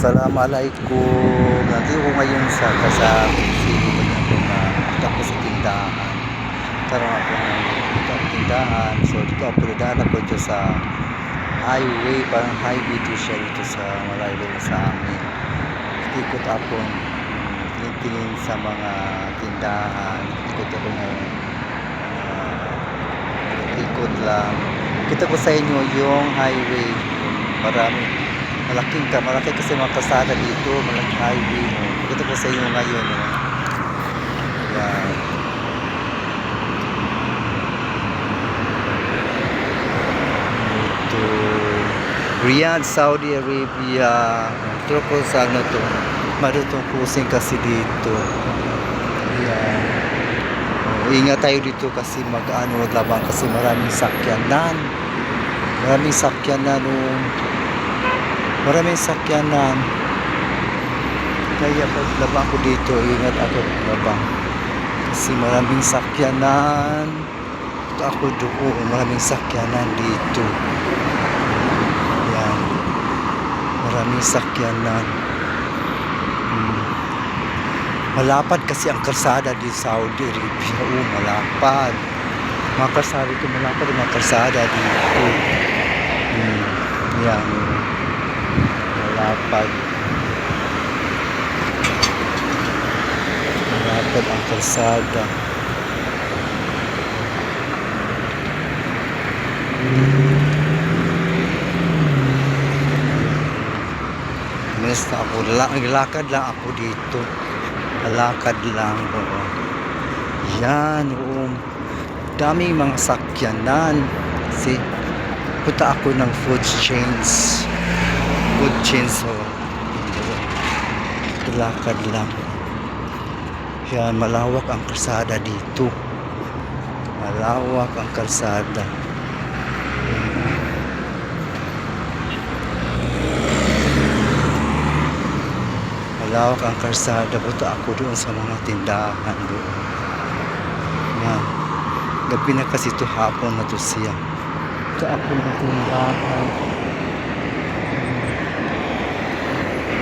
Assalamualaikum. Nandito ko ngayon sa Sibugan ako na punta ko sa tindahan. Karoon ako ng punta sa tindahan. So dito ako dadaan ako dito sa highway. Parang highway to siya dito sa malayo na sa amin. Ikot ako tingin sa mga tindahan. Ikot ako ng ikot lang. Kita ko sa inyo yung highway. Malaki kasi mga kalsada dito, malaking highway. Kita ko sa inyo ngayon. Yan. Ito, Riyadh, Saudi Arabia. Ito ko sa ano to. Marutong cruising kasi dito. Yan. Ingat tayo dito kasi maglabang kasi maraming sakyanan. Maraming sakyanan. Kaya paglabang ko dito, ingat ako paglabang. Kasi maraming sakyanan. Ito ako doon, maraming sakyanan dito. Yan. Maraming sakyanan. Malapad kasi ang kalsada di Saudi Arabia. Malapad. Mga kalsada dito, malapad ang mga kalsada dito. Yan. Malapad ang kalsada. Basta ako, naglakad lang ako dito. Lakad lang. Yan. Daming mga sakyanan. Kasi punta ako ng food chains. Lakad lang. Yan, malawak ang kalsada dito. Malawak ang kalsada. Malawak ang kalsada. Punta ako doon sa mga tindahan doon. Yan. Gabi na kasi ito, hapon na ito siya. Ito ako ng tindahan.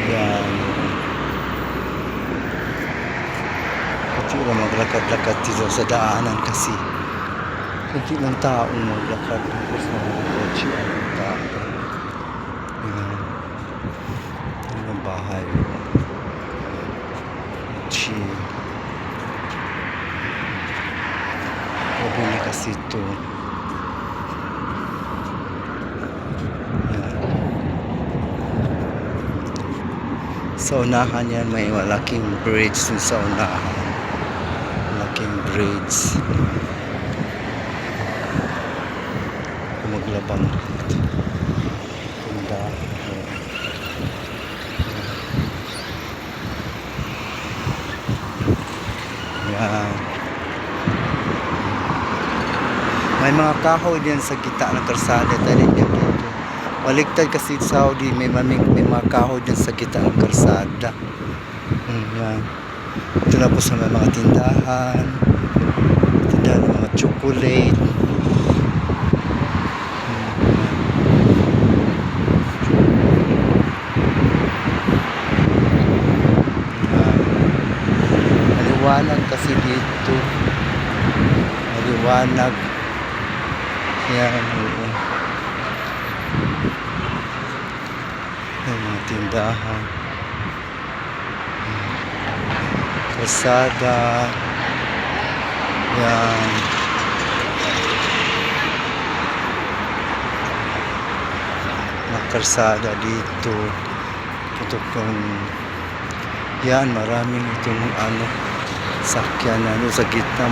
Yan. Kunti lang maglakad-lakad dito sa daanan kasi kunti lang tao maglakad dito sa mga kotse ang tao. Yan. Ang bahay. Kotse. Gabi na kasi ito. Sa unahan yan, may malaking bridge sa unahan. Malaking bridge. Maglabang. Ganda. Yan. May mga kahoy din sa gitna ng kalsada. Dahil dito. Baligtad kasi Saudi, may mga kahoy din sa gitna ng kalsada. Yan. Ito na po sa mga tindahan ng mga chocolate. Maliwanag kasi dito. Maliwanag. Yan. Mga tindahan, kalsada. Yan. Mga kalsada dito. Ito pong yan, maraming itong sakyanan sa gitna.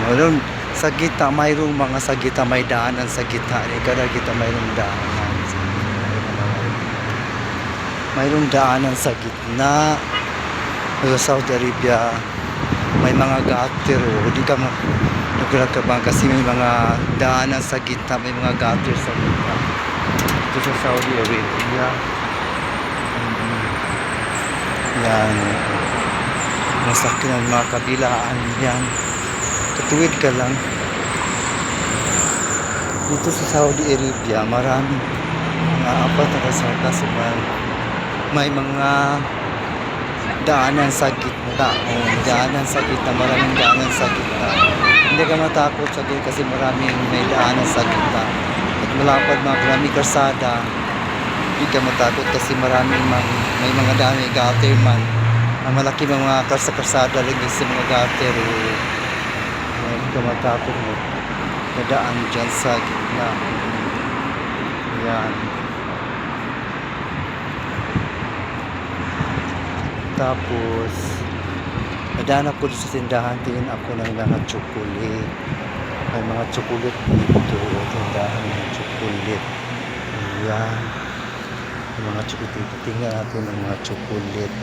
Mayroong mga sa gitna, may daanan sa gitna. Kada kita mayroong daanan. Mayroong daanan sa gitna. Sa Saudi Arabia, may mga gutter. Hindi ka naglakabang kasi may mga daanan sa gitna. May mga gutter sa gitna. Ito sa Saudi Arabia. Yan. Masakyan mga kabilaan. Yan. Tutuwid ka lang. Dito sa Saudi Arabia, maraming mga apat na kasarta sa may mga daanan sa gitna. Daanan sa gitna, maraming daanan sa gitna. Hindi ka matakot sa gitna kasi maraming may daanan sa gitna. At malapad maraming karsada, hindi ka matakot kasi may mga daan, may gutter man. Ang malaki mga karsada rin sa mga gutter. Hindi ka matakot mo. Nadaan dyan sa gitna. Yan. Tapos, nadaan ako sa tindahan, tingin ako ng mga chocolate. May mga chocolate dito. Tindahan ng chocolate. Yan. Yung mga chocolate dito. Tingnan natin ang mga chocolate.